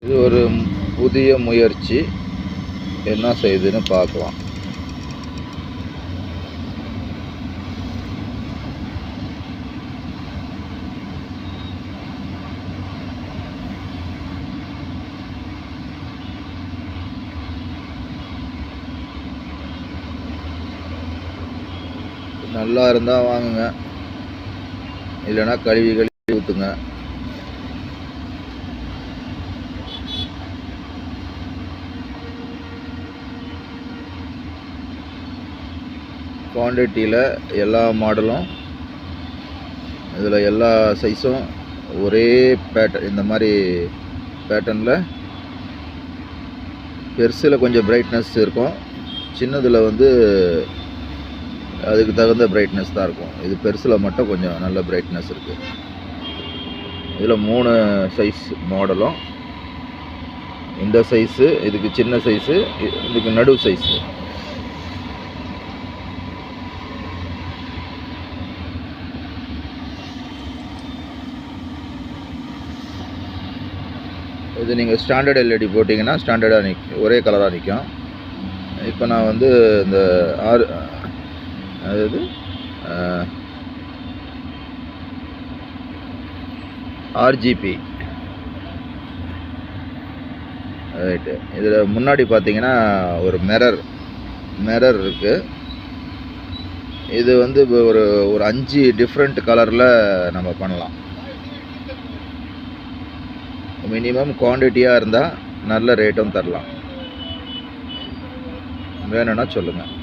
இது ஒரு புதிய முயற்சி, என்ன செய்யுதுன்னு பார்க்கலாம். நல்லா இருந்தால் வாங்குங்க, இல்லைன்னா கழுவி ஊற்றுங்க. குவான்டிட்டியில் எல்லா மாடலும், இதில் எல்லா சைஸும் ஒரே பேட்டர்ன். இந்த மாதிரி பேட்டர்னில் பெருசில் கொஞ்சம் பிரைட்னஸ் இருக்கும், சின்னதில் வந்து அதுக்கு தகுந்த பிரைட்னஸ் தான் இருக்கும். இது பெருசில் மட்டும் கொஞ்சம் நல்ல பிரைட்னஸ் இருக்குது. இதில் 3 சைஸ் மாடலும், இந்த சைஸு, இதுக்கு சின்ன சைஸு, இதுக்கு நடு சைஸு. இது நீங்கள் ஸ்டாண்டர்ட் எல்இடி போட்டிங்கன்னா ஸ்டாண்டர்டாக ஒரே கலராக நிற்கும். இப்போ நான் வந்து இந்த அதாவது ஆர்ஜிபி ரைட்டு. இதில் முன்னாடி பார்த்தீங்கன்னா ஒரு மிரர் இருக்குது. இது வந்து ஒரு 5 டிஃப்ரெண்ட் கலரில் நம்ம பண்ணலாம். மினிமம் குவான்டிட்டியாக இருந்தால் நல்ல ரேட்டும் தரலாம். வேணும்னா சொல்லுங்கள்.